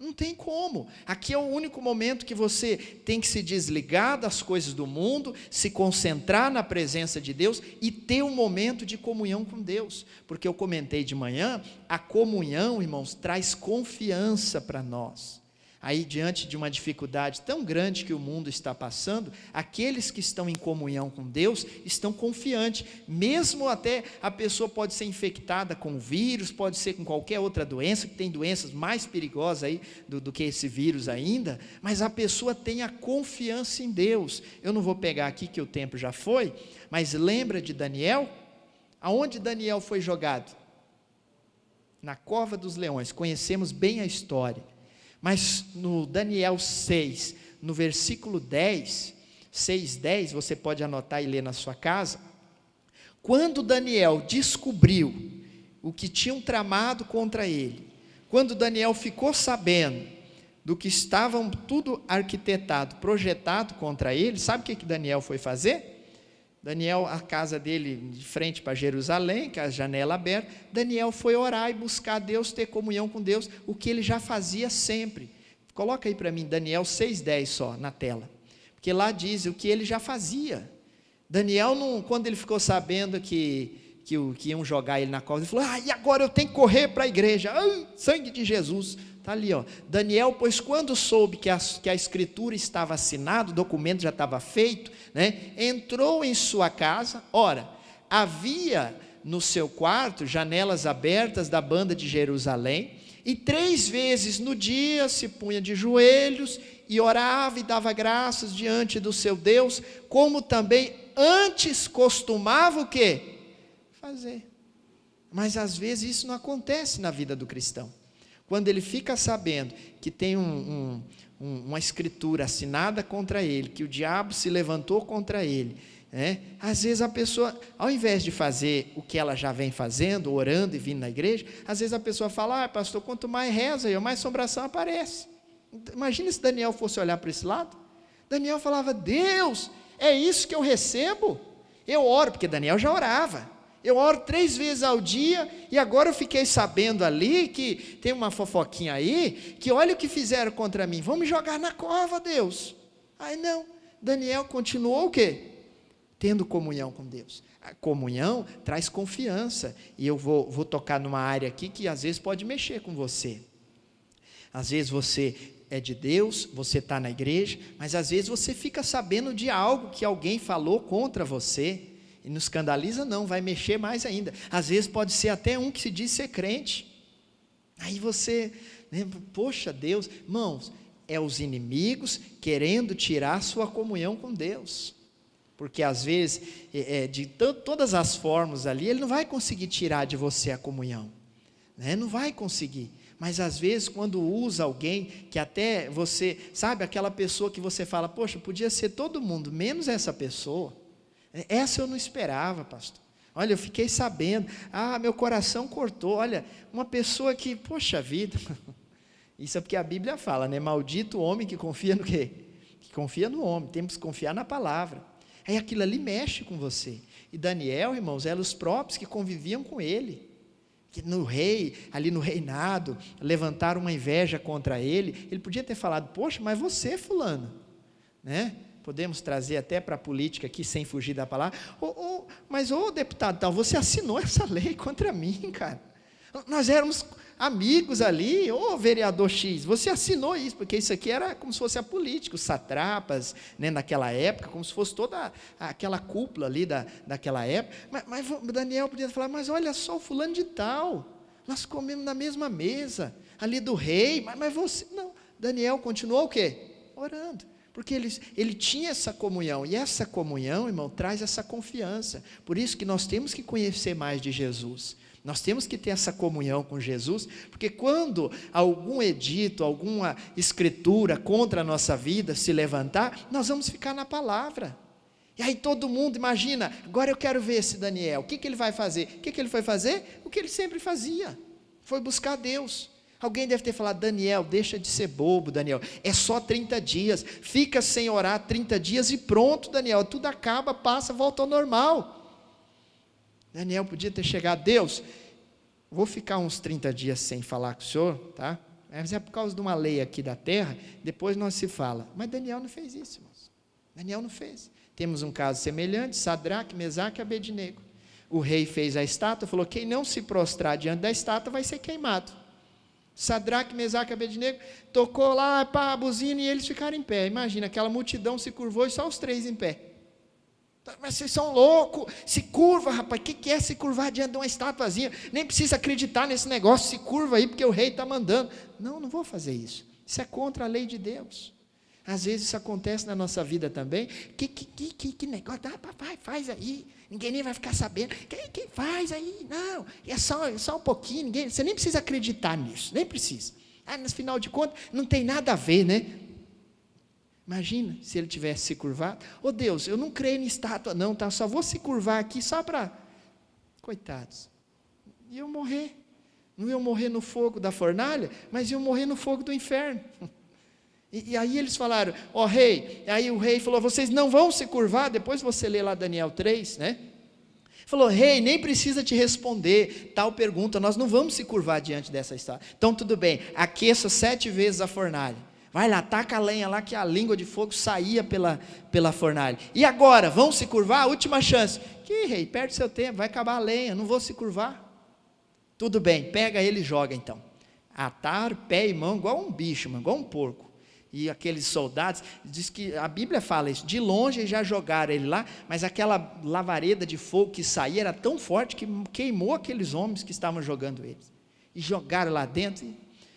Não tem como. Aqui é o único momento que você tem que se desligar das coisas do mundo, se concentrar na presença de Deus e ter um momento de comunhão com Deus. Porque eu comentei de manhã, a comunhão, irmãos, traz confiança para nós. Aí, diante de uma dificuldade tão grande que o mundo está passando, aqueles que estão em comunhão com Deus estão confiantes, mesmo até a pessoa pode ser infectada com o vírus, pode ser com qualquer outra doença, que tem doenças mais perigosas aí do que esse vírus ainda, mas a pessoa tem a confiança em Deus. Eu não vou pegar aqui que o tempo já foi, mas lembra de Daniel? Aonde Daniel foi jogado? Na cova dos leões, conhecemos bem a história. Mas no Daniel 6, no versículo 10, 6:10, você pode anotar e ler na sua casa. Quando Daniel descobriu o que tinham tramado contra ele, quando Daniel ficou sabendo do que estavam tudo arquitetado, projetado contra ele, sabe o que Daniel foi fazer? Daniel, a casa dele de frente para Jerusalém, com a janela aberta, Daniel foi orar e buscar Deus, ter comunhão com Deus, o que ele já fazia sempre. Coloca aí para mim, Daniel 6:10 só, na tela, porque lá diz o que ele já fazia. Daniel, quando ele ficou sabendo que iam jogar ele na cova, ele falou, e agora eu tenho que correr para a igreja, sangue de Jesus. Está ali, Daniel, pois quando soube que a escritura estava assinada, o documento já estava feito, entrou em sua casa. Ora, havia no seu quarto janelas abertas da banda de Jerusalém, e 3 vezes no dia se punha de joelhos e orava e dava graças diante do seu Deus, como também antes costumava o quê? Fazer. Mas às vezes isso não acontece na vida do cristão. Quando ele fica sabendo que tem uma escritura assinada contra ele, que o diabo se levantou contra ele, às vezes a pessoa, ao invés de fazer o que ela já vem fazendo, orando e vindo na igreja, às vezes a pessoa fala, pastor, quanto mais reza, mais assombração aparece. Imagina se Daniel fosse olhar para esse lado. Daniel falava: Deus, é isso que eu recebo? Eu oro, porque Daniel já orava. Eu oro 3 vezes ao dia, e agora eu fiquei sabendo ali, que tem uma fofoquinha aí, que olha o que fizeram contra mim, vão me jogar na cova, Deus. Aí não, Daniel continuou o quê? Tendo comunhão com Deus. A comunhão traz confiança, e eu vou tocar numa área aqui, que às vezes pode mexer com você. Às vezes você é de Deus, você está na igreja, mas às vezes você fica sabendo de algo que alguém falou contra você, e não escandaliza não, vai mexer mais ainda. Às vezes pode ser até um que se diz ser crente. Aí você lembra, poxa Deus, irmãos, é os inimigos querendo tirar sua comunhão com Deus. Porque às vezes, de todas as formas ali, ele não vai conseguir tirar de você a comunhão. Né? Não vai conseguir. Mas às vezes quando usa alguém, que até você, sabe, aquela pessoa que você fala, poxa, podia ser todo mundo, menos essa pessoa. Essa eu não esperava, pastor. Olha, eu fiquei sabendo. Meu coração cortou. Olha, uma pessoa que, poxa vida. Isso é porque a Bíblia fala, né? Maldito o homem que confia no quê? Que confia no homem. Temos que confiar na palavra. Aí aquilo ali mexe com você. E Daniel, irmãos, eram os próprios que conviviam com ele. Que no rei, ali no reinado, levantaram uma inveja contra ele. Ele podia ter falado, poxa, mas você, fulano, né? Podemos trazer até para a política aqui, sem fugir da palavra. Mas, deputado tal, você assinou essa lei contra mim, cara. Nós éramos amigos ali, vereador X, você assinou isso, porque isso aqui era como se fosse a política, os satrapas, né, naquela época, como se fosse toda aquela cúpula ali daquela época. Mas Daniel podia falar, mas olha só o fulano de tal, nós comemos na mesma mesa, ali do rei, mas você, não. Daniel continuou o quê? Orando. Porque ele tinha essa comunhão, e essa comunhão, irmão, traz essa confiança. Por isso que nós temos que conhecer mais de Jesus. Nós temos que ter essa comunhão com Jesus, porque quando algum edito, alguma escritura contra a nossa vida se levantar, nós vamos ficar na palavra. E aí todo mundo, imagina, agora eu quero ver esse Daniel, o que ele vai fazer? O que ele foi fazer? O que ele sempre fazia, foi buscar Deus. Alguém deve ter falado, Daniel, deixa de ser bobo, Daniel, é só 30 dias, fica sem orar 30 dias e pronto, Daniel, tudo acaba, passa, volta ao normal. Daniel podia ter chegado, Deus, vou ficar uns 30 dias sem falar com o senhor, tá? Mas é por causa de uma lei aqui da terra, depois nós se fala. Mas Daniel não fez isso, irmãos. Daniel não fez. Temos um caso semelhante, Sadraque, Mesaque e Abednego. O rei fez a estátua, falou, quem não se prostrar diante da estátua vai ser queimado. Sadraque, Mesaque e Abednego, tocou lá, a buzina, e eles ficaram em pé. Imagina, aquela multidão se curvou e só os 3 em pé. Mas vocês são loucos, se curva, rapaz, o que é se curvar diante de uma estatuazinha? Nem precisa acreditar nesse negócio, se curva aí, porque o rei está mandando. Não vou fazer isso. Isso é contra a lei de Deus. Às vezes isso acontece na nossa vida também. Que negócio, papai, faz aí, ninguém nem vai ficar sabendo. Quem faz aí? Não, é só um pouquinho, você nem precisa acreditar nisso, nem precisa. No final de contas, não tem nada a ver, né? Imagina se ele tivesse se curvado. Deus, eu não creio em estátua não, tá? Só vou se curvar aqui só para... Coitados. Iam morrer. Não iam morrer no fogo da fornalha, mas iam morrer no fogo do inferno. E aí eles falaram, rei, aí o rei falou, vocês não vão se curvar, depois você lê lá Daniel 3, né? Falou, rei, nem precisa te responder tal pergunta, nós não vamos se curvar diante dessa estátua. Então tudo bem, aqueça 7 vezes a fornalha. Vai lá, taca a lenha lá, que a língua de fogo saía pela fornalha. E agora, vão se curvar? Última chance. Que rei, perde seu tempo, vai acabar a lenha, não vou se curvar. Tudo bem, pega ele e joga então. Ataram pé e mão igual um bicho, igual um porco. E aqueles soldados, diz que a Bíblia fala isso, de longe já jogaram ele lá, mas aquela lavareda de fogo que saía era tão forte que queimou aqueles homens que estavam jogando eles. E jogaram lá dentro, e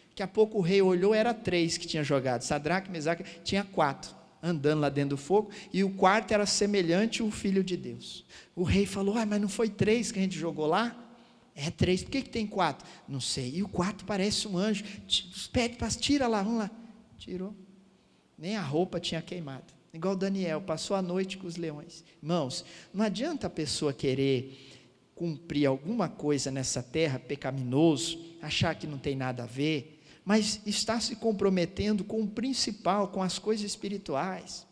daqui a pouco o rei olhou, era 3 que tinha jogado, Sadraque, Mesaque, tinha 4, andando lá dentro do fogo, e o quarto era semelhante ao Filho de Deus. O rei falou, mas não foi 3 que a gente jogou lá? É 3, por que tem 4? Não sei, e o quarto parece um anjo, pede, tira lá, vamos lá. Tirou, nem a roupa tinha queimado, igual Daniel, passou a noite com os leões. Irmãos, não adianta a pessoa querer cumprir alguma coisa nessa terra, pecaminoso, achar que não tem nada a ver. mas está se comprometendo com o principal, com as coisas espirituais.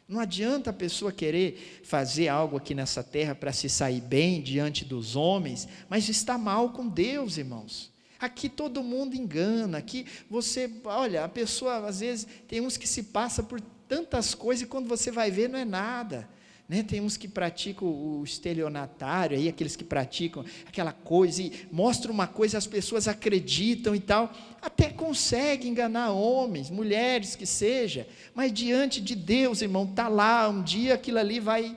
Não adianta a pessoa querer fazer algo aqui nessa terra para se sair bem diante dos homens, mas está mal com Deus, irmãos. Aqui todo mundo engana, aqui você, olha, a pessoa às vezes, tem uns que se passa por tantas coisas e quando você vai ver não é nada, né? Tem uns que praticam o estelionatário, aí, aqueles que praticam aquela coisa e mostram uma coisa, as pessoas acreditam e tal, até consegue enganar homens, mulheres que seja, mas diante de Deus, irmão, está lá, um dia aquilo ali vai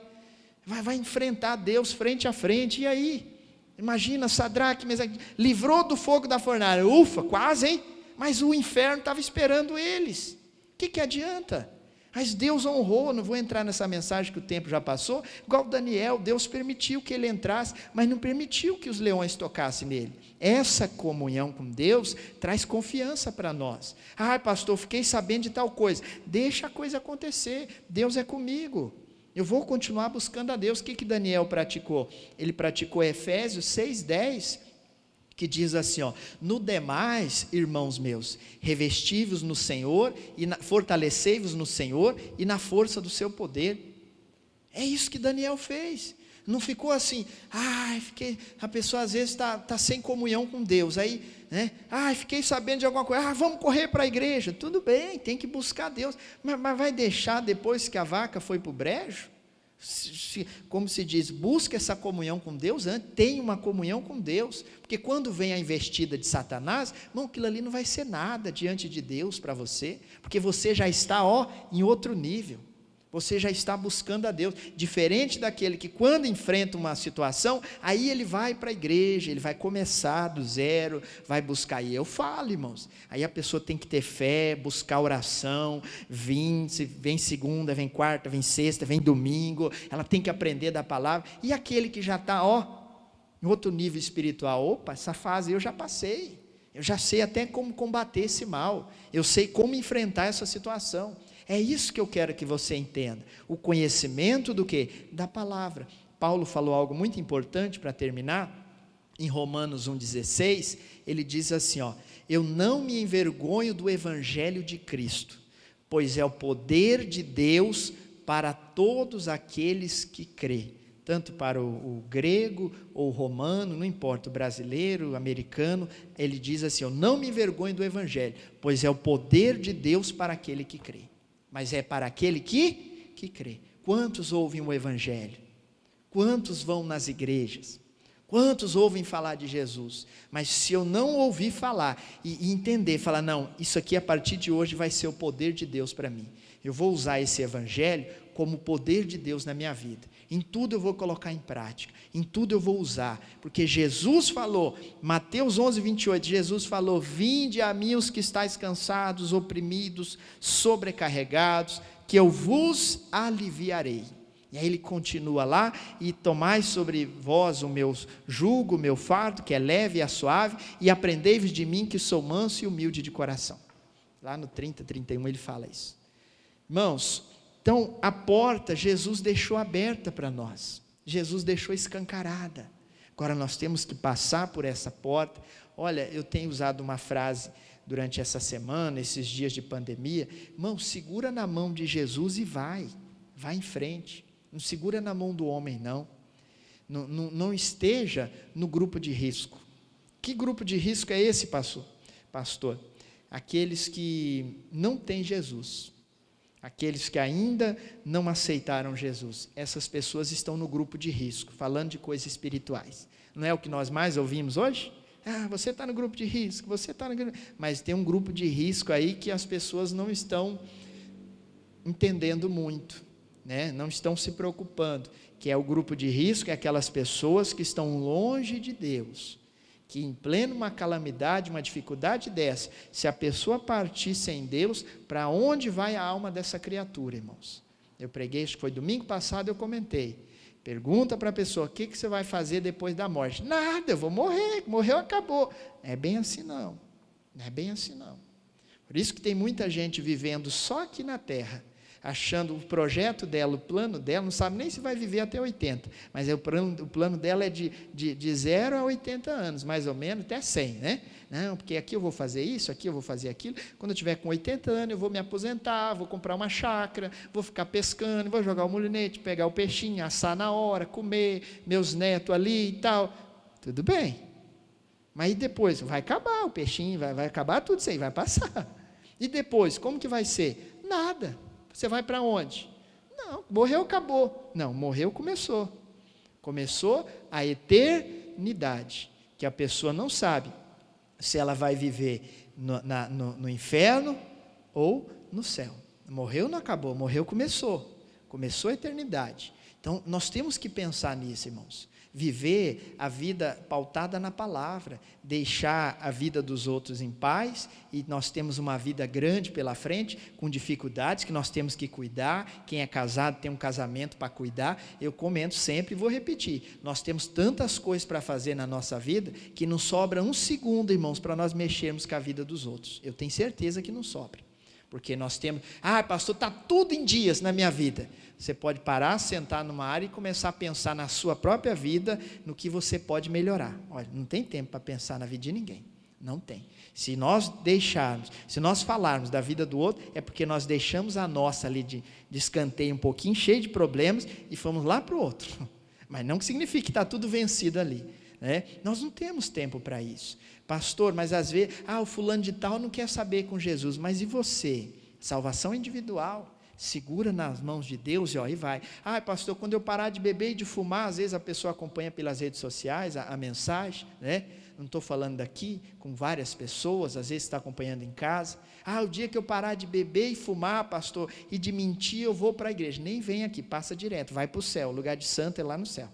enfrentar Deus frente a frente, e aí? Imagina, Sadraque, Mesaque, livrou do fogo da fornalha, ufa, quase, hein? Mas o inferno estava esperando eles, o que adianta? Mas Deus honrou, não vou entrar nessa mensagem que o tempo já passou, igual Daniel, Deus permitiu que ele entrasse, mas não permitiu que os leões tocassem nele. Essa comunhão com Deus traz confiança para nós. Pastor, fiquei sabendo de tal coisa, deixa a coisa acontecer, Deus é comigo, eu vou continuar buscando a Deus. O que Daniel praticou? Ele praticou Efésios 6:10, que diz assim, no demais, irmãos meus, revesti-vos no Senhor, e fortalecei-vos no Senhor, e na força do seu poder. É isso que Daniel fez, não ficou assim, a pessoa às vezes está sem comunhão com Deus, aí, né, fiquei sabendo de alguma coisa, vamos correr para a igreja, tudo bem, tem que buscar Deus, mas vai deixar depois que a vaca foi para o brejo? Como se diz, busca essa comunhão com Deus antes, tenha uma comunhão com Deus, porque quando vem a investida de Satanás, irmão, aquilo ali não vai ser nada diante de Deus para você, porque você já está em outro nível, você já está buscando a Deus, diferente daquele que quando enfrenta uma situação, aí ele vai para a igreja, ele vai começar do zero, vai buscar, e eu falo, irmãos, aí a pessoa tem que ter fé, buscar oração, vem segunda, vem quarta, vem sexta, vem domingo, ela tem que aprender da palavra, e aquele que já está, em outro nível espiritual, essa fase eu já passei, eu já sei até como combater esse mal, eu sei como enfrentar essa situação. É isso que eu quero que você entenda, o conhecimento do quê? Da palavra. Paulo falou algo muito importante para terminar, em Romanos 1,16, ele diz assim, eu não me envergonho do evangelho de Cristo, pois é o poder de Deus para todos aqueles que crêem, tanto para o grego ou o romano, não importa, o brasileiro, o americano, ele diz assim, eu não me envergonho do evangelho, pois é o poder de Deus para aquele que crê. Mas é para aquele que crê. Quantos ouvem o evangelho? Quantos vão nas igrejas? Quantos ouvem falar de Jesus? Mas se eu não ouvir falar e entender, falar, não, isso aqui a partir de hoje vai ser o poder de Deus para mim. Eu vou usar esse evangelho como o poder de Deus na minha vida. Em tudo eu vou colocar em prática, em tudo eu vou usar, porque Jesus falou, Mateus 11:28, Jesus falou, vinde a mim os que estáis cansados, oprimidos, sobrecarregados, que eu vos aliviarei. E aí ele continua lá, e tomai sobre vós o meu jugo, o meu fardo, que é leve e suave, e aprendei-vos de mim, que sou manso e humilde de coração. Lá no 30, 31 ele fala isso. Irmãos, então a porta Jesus deixou aberta para nós, Jesus deixou escancarada, agora nós temos que passar por essa porta. Olha, eu tenho usado uma frase durante essa semana, esses dias de pandemia, irmão, segura na mão de Jesus e vai em frente, não segura na mão do homem não esteja no grupo de risco. Que grupo de risco é esse, pastor? Aqueles que não têm Jesus, aqueles que ainda não aceitaram Jesus, essas pessoas estão no grupo de risco, falando de coisas espirituais, não é o que nós mais ouvimos hoje? Você está no grupo de risco, você está no grupo, mas tem um grupo de risco aí que as pessoas não estão entendendo muito, né? Não estão se preocupando, que é o grupo de risco, é aquelas pessoas que estão longe de Deus, que em pleno uma calamidade, uma dificuldade dessa, se a pessoa partir sem Deus, para onde vai a alma dessa criatura, irmãos? Eu preguei, acho que foi domingo passado, eu comentei, pergunta para a pessoa, o que você vai fazer depois da morte? Nada, eu vou morrer, morreu, acabou. Não é bem assim não, não é bem assim não. Por isso que tem muita gente vivendo só aqui na terra, achando o projeto dela, o plano dela, não sabe nem se vai viver até 80, mas o plano dela é de 0 a 80 anos, mais ou menos, até 100, né? Não, porque aqui eu vou fazer isso, aqui eu vou fazer aquilo, quando eu tiver com 80 anos eu vou me aposentar, vou comprar uma chácara, vou ficar pescando, vou jogar o molinete, pegar o peixinho, assar na hora, comer, meus netos ali e tal, tudo bem, mas e depois? Vai acabar o peixinho, vai acabar tudo isso aí, vai passar, e depois, como que vai ser? Nada. Você vai para onde? Não, morreu, acabou. Não, morreu, começou. Começou a eternidade, que a pessoa não sabe se ela vai viver no inferno ou no céu. Morreu, não acabou, morreu, começou. Começou a eternidade. Então, nós temos que pensar nisso, irmãos. Viver a vida pautada na palavra, deixar a vida dos outros em paz, e nós temos uma vida grande pela frente, com dificuldades que nós temos que cuidar. Quem é casado tem um casamento para cuidar. Eu comento sempre e vou repetir, nós temos tantas coisas para fazer na nossa vida, que não sobra um segundo, irmãos, para nós mexermos com a vida dos outros. Eu tenho certeza que não sobra, porque nós temos, pastor, está tudo em dias na minha vida. Você pode parar, sentar numa área e começar a pensar na sua própria vida, no que você pode melhorar. Olha, não tem tempo para pensar na vida de ninguém, não tem. Se nós deixarmos, se nós falarmos da vida do outro, é porque nós deixamos a nossa ali de escanteio um pouquinho, cheio de problemas, e fomos lá para o outro. Mas não significa que está tudo vencido ali, né? Nós não temos tempo para isso. Pastor, mas às vezes, o fulano de tal não quer saber com Jesus, mas e você? Salvação individual. Segura nas mãos de Deus e vai. Pastor, quando eu parar de beber e de fumar, às vezes a pessoa acompanha pelas redes sociais a mensagem, né? Não estou falando daqui, com várias pessoas, às vezes está acompanhando em casa. O dia que eu parar de beber e fumar, pastor, e de mentir, eu vou para a igreja. Nem vem aqui, passa direto, vai para o céu, o lugar de santo é lá no céu.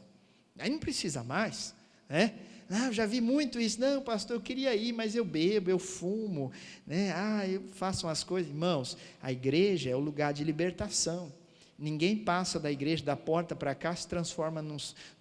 Aí não precisa mais, né? Eu já vi muito isso. Não, pastor, eu queria ir, mas eu bebo, eu fumo, né? Eu faço umas coisas. Irmãos, a igreja é o lugar de libertação. Ninguém passa da igreja, da porta para cá, se transforma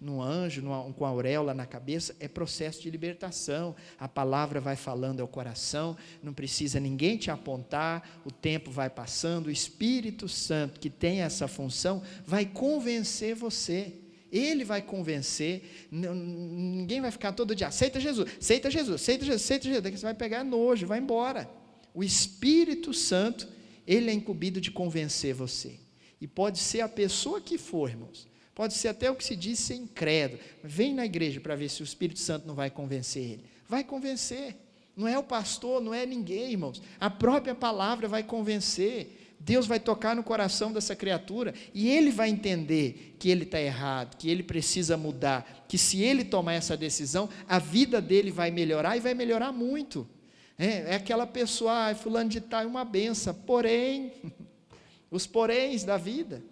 num anjo, com a auréola na cabeça. É processo de libertação. A palavra vai falando ao coração, não precisa ninguém te apontar, o tempo vai passando, o Espírito Santo, que tem essa função, vai convencer você. Ele vai convencer, ninguém vai ficar todo dia, aceita Jesus, aceita Jesus, aceita Jesus, aceita Jesus, daqui você vai pegar nojo, vai embora. O Espírito Santo, ele é incumbido de convencer você, e pode ser a pessoa que for, irmãos, pode ser até o que se diz ser incrédulo, vem na igreja para ver se o Espírito Santo não vai convencer ele, vai convencer, não é o pastor, não é ninguém, irmãos, a própria palavra vai convencer. Deus vai tocar no coração dessa criatura, e ele vai entender que ele está errado, que ele precisa mudar, que se ele tomar essa decisão, a vida dele vai melhorar, e vai melhorar muito. É aquela pessoa, fulano de tal é uma benção, porém, os poréns da vida.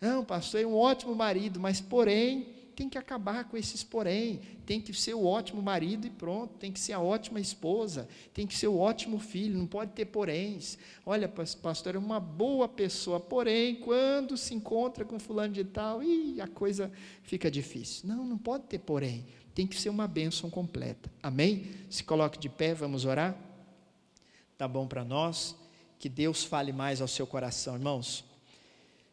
Não, pastor, é um ótimo marido, mas porém, tem que acabar com esses porém, tem que ser o ótimo marido e pronto, tem que ser a ótima esposa, tem que ser o ótimo filho, não pode ter poréns. Olha, pastor, é uma boa pessoa, porém, quando se encontra com fulano de tal, a coisa fica difícil. Não pode ter porém, tem que ser uma bênção completa. Amém? Se coloque de pé, vamos orar? Tá bom para nós? Que Deus fale mais ao seu coração, irmãos.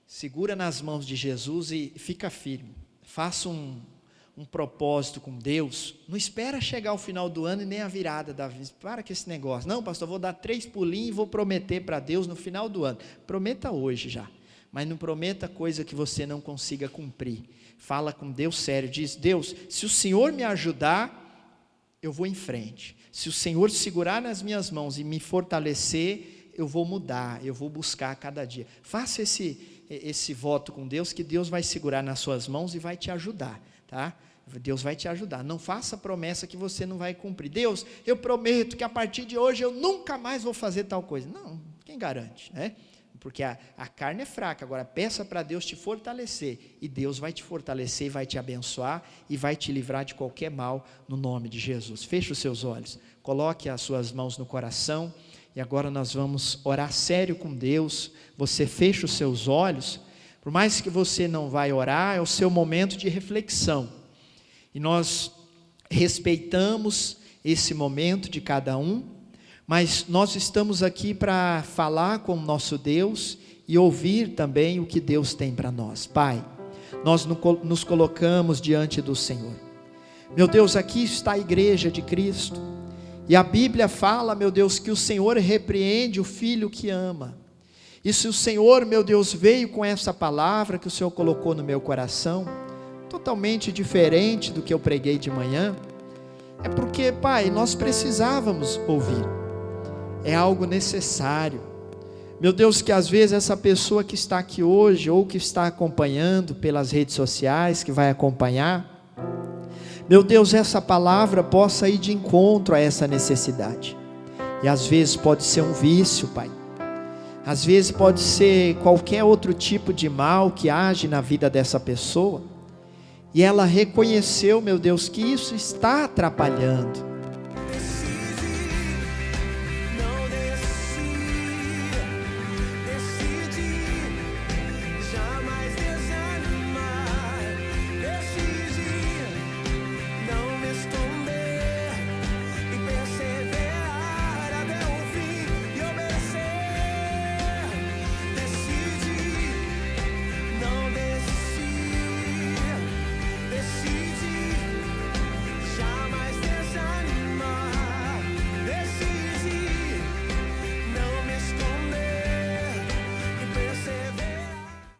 Segura nas mãos de Jesus e fica firme. Faça um propósito com Deus, não espera chegar ao final do ano e nem a virada da vida, para com esse negócio, não pastor, vou dar 3 pulinhos e vou prometer para Deus no final do ano, prometa hoje já, mas não prometa coisa que você não consiga cumprir, fala com Deus sério, diz, Deus, se o Senhor me ajudar, eu vou em frente, se o Senhor segurar nas minhas mãos e me fortalecer, eu vou mudar, eu vou buscar a cada dia, faça esse voto com Deus, que Deus vai segurar nas suas mãos e vai te ajudar, tá? Deus vai te ajudar, não faça promessa que você não vai cumprir, Deus, eu prometo que a partir de hoje eu nunca mais vou fazer tal coisa, não, quem garante, né? Porque a carne é fraca, agora peça para Deus te fortalecer, e Deus vai te fortalecer, e vai te abençoar, e vai te livrar de qualquer mal, no nome de Jesus. Feche os seus olhos, coloque as suas mãos no coração, e agora nós vamos orar sério com Deus. Você fecha os seus olhos, por mais que você não vai orar, é o seu momento de reflexão, e nós respeitamos esse momento de cada um, mas nós estamos aqui para falar com o nosso Deus, e ouvir também o que Deus tem para nós. Pai, nós nos colocamos diante do Senhor. Meu Deus, aqui está a igreja de Cristo, e a Bíblia fala, meu Deus, que o Senhor repreende o filho que ama. E se o Senhor, meu Deus, veio com essa palavra que o Senhor colocou no meu coração, totalmente diferente do que eu preguei de manhã, é porque, Pai, nós precisávamos ouvir, é algo necessário. Meu Deus, que às vezes essa pessoa que está aqui hoje, ou que está acompanhando pelas redes sociais, que vai acompanhar, meu Deus, essa palavra possa ir de encontro a essa necessidade. E às vezes pode ser um vício, Pai, às vezes pode ser qualquer outro tipo de mal que age na vida dessa pessoa, e ela reconheceu, meu Deus, que isso está atrapalhando,